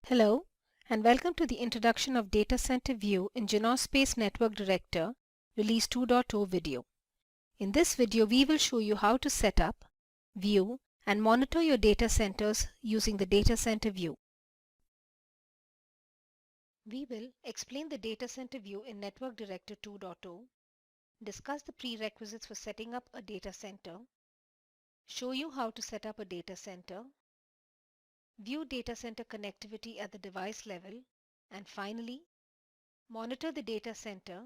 Hello, and welcome to the introduction of Data Center View in Genospace Network Director Release 2.0 video. In this video, we will show you how to set up, view, and monitor your data centers using the Data Center View. We will explain the Data Center View in Network Director 2.0, discuss the prerequisites for setting up a data center, show you how to set up a data center, view data center connectivity at the device level, and finally, monitor the data center.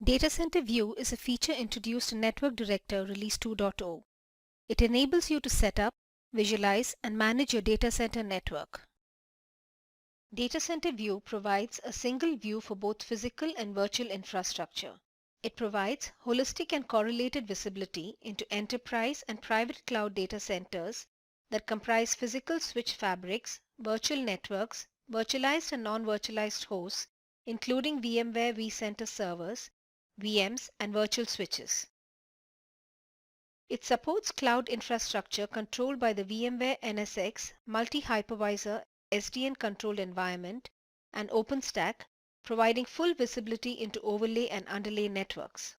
Data Center View is a feature introduced in Network Director Release 2.0. It enables you to set up, visualize, and manage your data center network. Data Center View provides a single view for both physical and virtual infrastructure. It provides holistic and correlated visibility into enterprise and private cloud data centers that comprise physical switch fabrics, virtual networks, virtualized and non-virtualized hosts, including VMware vCenter servers, VMs, and virtual switches. It supports cloud infrastructure controlled by the VMware NSX multi-hypervisor SDN-controlled environment and OpenStack, providing full visibility into overlay and underlay networks.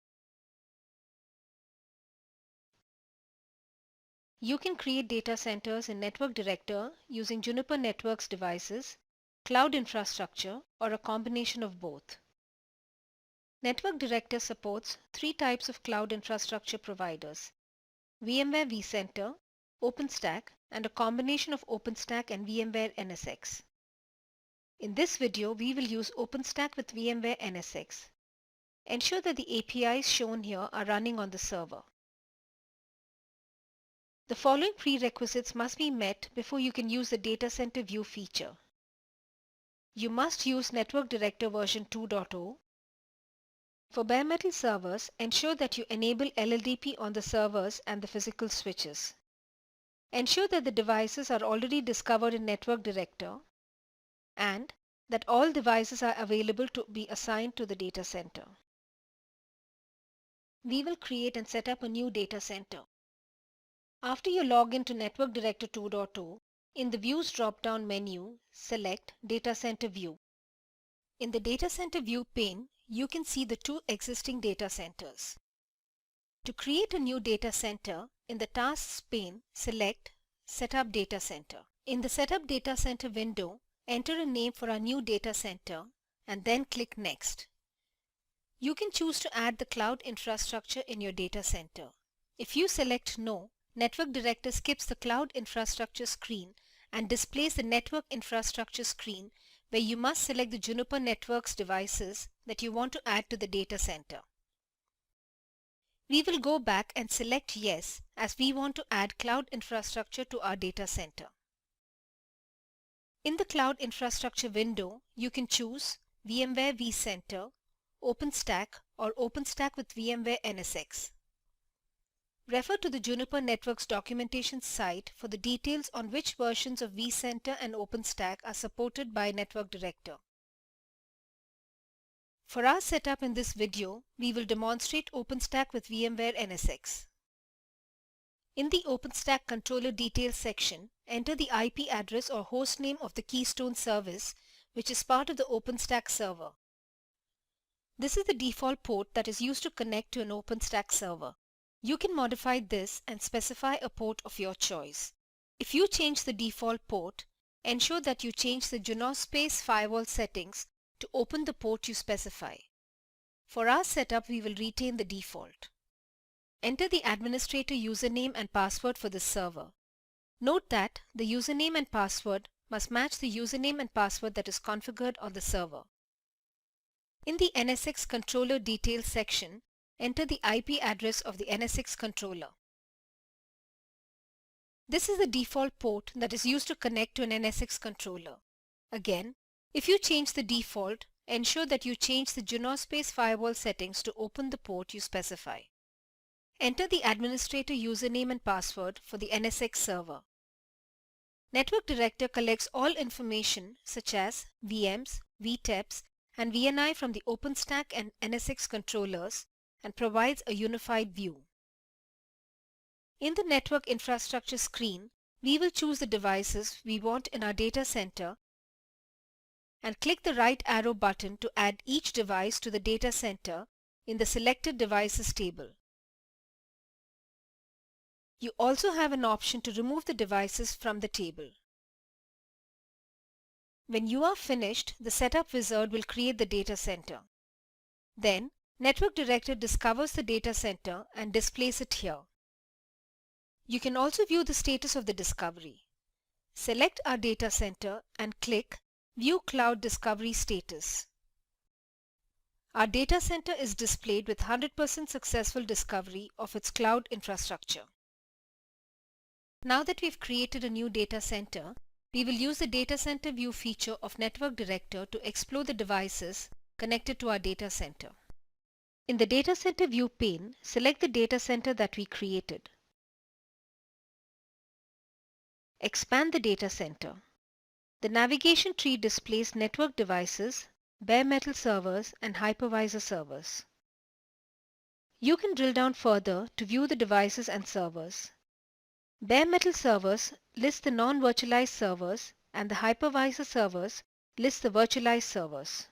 You can create data centers in Network Director using Juniper Networks devices, cloud infrastructure, or a combination of both. Network Director supports three types of cloud infrastructure providers: VMware vCenter, OpenStack, and a combination of OpenStack and VMware NSX. In this video, we will use OpenStack with VMware NSX. Ensure that the APIs shown here are running on the server. The following prerequisites must be met before you can use the Data Center View feature. You must use Network Director version 2.0. For bare metal servers, ensure that you enable LLDP on the servers and the physical switches. Ensure that the devices are already discovered in Network Director and that all devices are available to be assigned to the data center. We will create and set up a new data center. After you log into Network Director 2.0, in the Views drop-down menu, select Data Center View. In the Data Center View pane, you can see the two existing data centers. To create a new data center, in the Tasks pane, select Setup Data Center. In the Setup Data Center window, enter a name for our new data center and then click Next. You can choose to add the cloud infrastructure in your data center. If you select No, Network Director skips the cloud infrastructure screen and displays the network infrastructure screen where you must select the Juniper Networks devices that you want to add to the data center. We will go back and select Yes as we want to add cloud infrastructure to our data center. In the Cloud Infrastructure window, you can choose VMware vCenter, OpenStack, or OpenStack with VMware NSX. Refer to the Juniper Networks documentation site for the details on which versions of vCenter and OpenStack are supported by Network Director. For our setup in this video, we will demonstrate OpenStack with VMware NSX. In the OpenStack controller details section, enter the IP address or host name of the Keystone service, which is part of the OpenStack server. This is the default port that is used to connect to an OpenStack server. You can modify this and specify a port of your choice. If you change the default port, ensure that you change the Genospace firewall settings to open the port you specify. For our setup, we will retain the default. Enter the administrator username and password for this server. Note that the username and password must match the username and password that is configured on the server. In the NSX controller details section, enter the IP address of the NSX controller. This is the default port that is used to connect to an NSX controller. Again, if you change the default, ensure that you change the Genospace firewall settings to open the port you specify. Enter the administrator username and password for the NSX server. Network Director collects all information such as VMs, VTEPs, and VNI from the OpenStack and NSX controllers and provides a unified view. In the network infrastructure screen, we will choose the devices we want in our data center and click the right arrow button to add each device to the data center in the Selected Devices table. You also have an option to remove the devices from the table. When you are finished, the Setup Wizard will create the data center. Then, Network Director discovers the data center and displays it here. You can also view the status of the discovery. Select our data center and click View Cloud Discovery Status. Our data center is displayed with 100% successful discovery of its cloud infrastructure. Now that we've created a new data center, we will use the Data Center View feature of Network Director to explore the devices connected to our data center. In the Data Center View pane, select the data center that we created. Expand the data center. The navigation tree displays network devices, bare metal servers, and hypervisor servers. You can drill down further to view the devices and servers. Bare metal servers list the non-virtualized servers, and the hypervisor servers list the virtualized servers.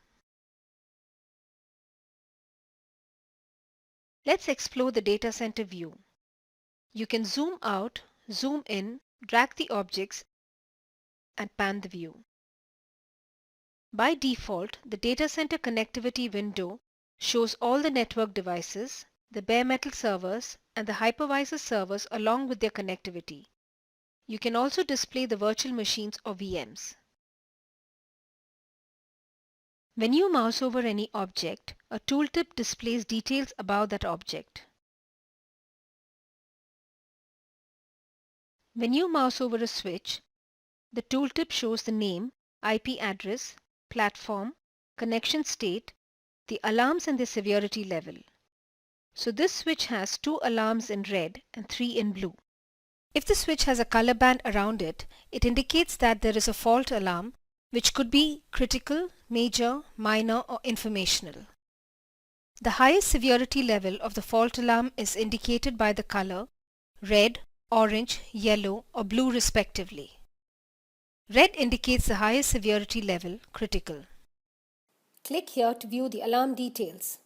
Let's explore the data center view. You can zoom out, zoom in, drag the objects, and pan the view. By default, the data center connectivity window shows all the network devices, the bare metal servers, and the hypervisor servers along with their connectivity. You can also display the virtual machines or VMs. When you mouse over any object, a tooltip displays details about that object. When you mouse over a switch, the tooltip shows the name, IP address, platform, connection state, the alarms and their severity level. So this switch has 2 alarms in red and 3 in blue. If the switch has a color band around it, it indicates that there is a fault alarm, which could be critical, major, minor, or informational. The highest severity level of the fault alarm is indicated by the color red, orange, yellow, or blue respectively. Red indicates the highest severity level, critical. Click here to view the alarm details.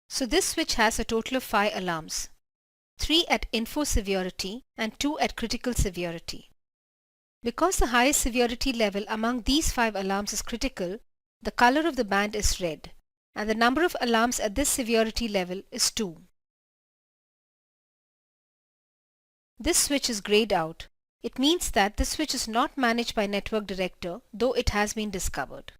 So this switch has a total of 5 alarms, 3 at info severity and 2 at critical severity. Because the highest severity level among these 5 alarms is critical, the color of the band is red, and the number of alarms at this severity level is 2. This switch is grayed out. It means that this switch is not managed by Network Director, though it has been discovered.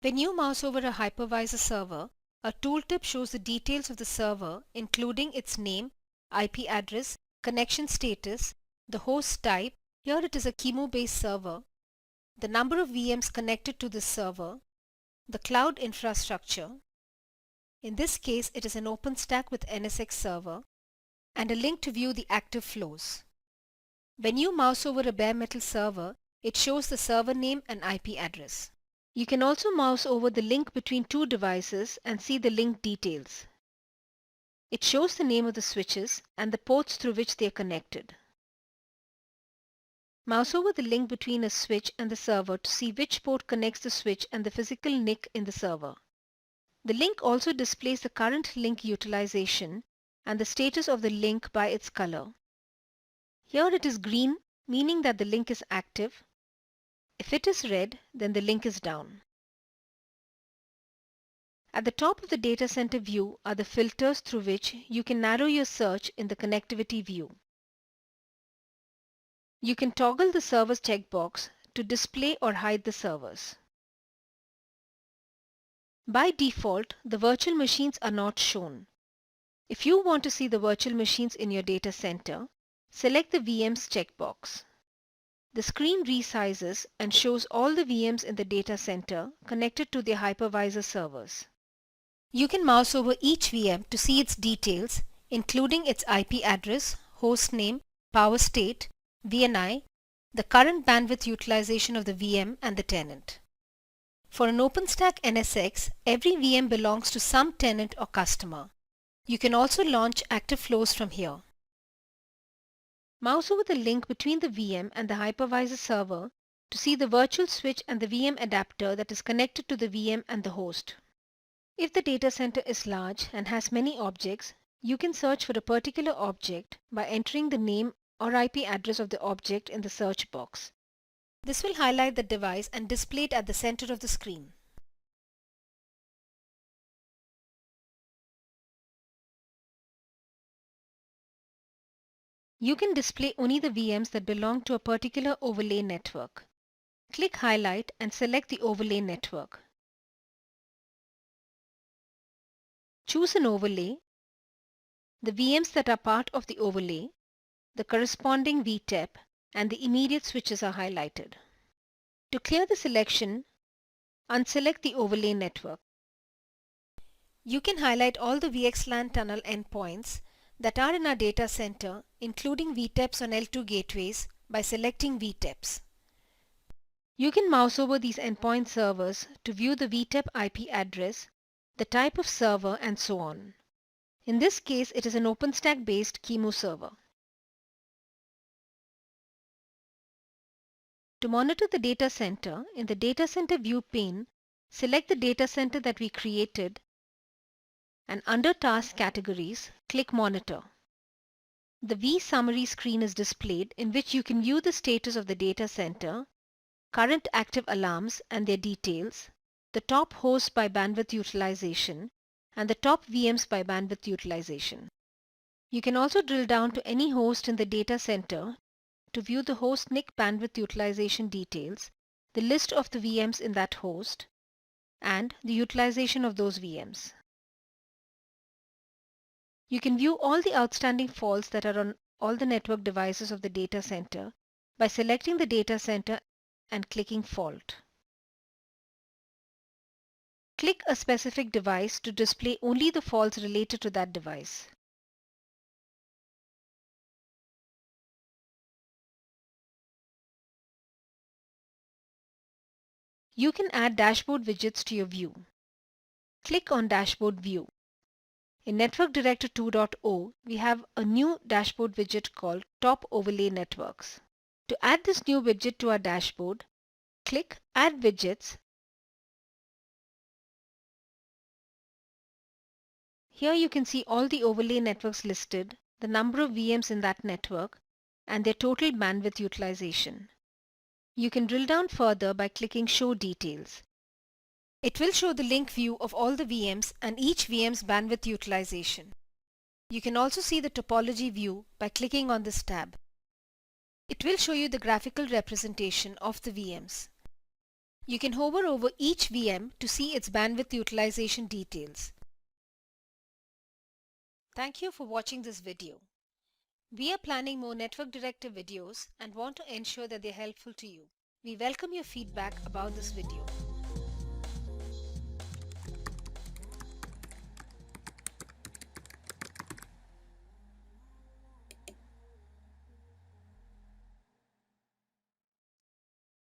When you mouse over a hypervisor server, a tooltip shows the details of the server, including its name, IP address, connection status, the host type, here it is a QEMU-based server, the number of VMs connected to this server, the cloud infrastructure, in this case it is an OpenStack with NSX server, and a link to view the active flows. When you mouse over a bare metal server, it shows the server name and IP address. You can also mouse over the link between 2 devices and see the link details. It shows the name of the switches and the ports through which they are connected. Mouse over the link between a switch and the server to see which port connects the switch and the physical NIC in the server. The link also displays the current link utilization and the status of the link by its color. Here it is green, meaning that the link is active. If it is red, then the link is down. At the top of the data center view are the filters through which you can narrow your search in the connectivity view. You can toggle the servers checkbox to display or hide the servers. By default, the virtual machines are not shown. If you want to see the virtual machines in your data center, select the VMs checkbox. The screen resizes and shows all the VMs in the data center connected to their hypervisor servers. You can mouse over each VM to see its details, including its IP address, host name, power state, VNI, the current bandwidth utilization of the VM, and the tenant. For an OpenStack NSX, every VM belongs to some tenant or customer. You can also launch active flows from here. Mouse over the link between the VM and the hypervisor server to see the virtual switch and the VM adapter that is connected to the VM and the host. If the data center is large and has many objects, you can search for a particular object by entering the name or IP address of the object in the search box. This will highlight the device and display it at the center of the screen. You can display only the VMs that belong to a particular overlay network. Click Highlight and select the overlay network. Choose an overlay, the VMs that are part of the overlay, the corresponding VTEP, and the immediate switches are highlighted. To clear the selection, unselect the overlay network. You can highlight all the VXLAN tunnel endpoints that are in our data center, including VTEPs on L2 gateways, by selecting VTEPs. You can mouse over these endpoint servers to view the VTEP IP address, the type of server, and so on. In this case, it is an OpenStack-based QEMU server. To monitor the data center, in the Data Center View pane, select the data center that we created and under Task Categories, click Monitor. The vSummary screen is displayed in which you can view the status of the data center, current active alarms and their details, the top hosts by bandwidth utilization, and the top VMs by bandwidth utilization. You can also drill down to any host in the data center to view the host NIC bandwidth utilization details, the list of the VMs in that host, and the utilization of those VMs. You can view all the outstanding faults that are on all the network devices of the data center by selecting the data center and clicking Fault. Click a specific device to display only the faults related to that device. You can add dashboard widgets to your view. Click on Dashboard View. In Network Director 2.0, we have a new dashboard widget called Top Overlay Networks. To add this new widget to our dashboard, click Add Widgets. Here you can see all the overlay networks listed, the number of VMs in that network, and their total bandwidth utilization. You can drill down further by clicking Show Details. It will show the link view of all the VMs and each VM's bandwidth utilization. You can also see the topology view by clicking on this tab. It will show you the graphical representation of the VMs. You can hover over each VM to see its bandwidth utilization details. Thank you for watching this video. We are planning more Network Director videos and want to ensure that they are helpful to you. We welcome your feedback about this video.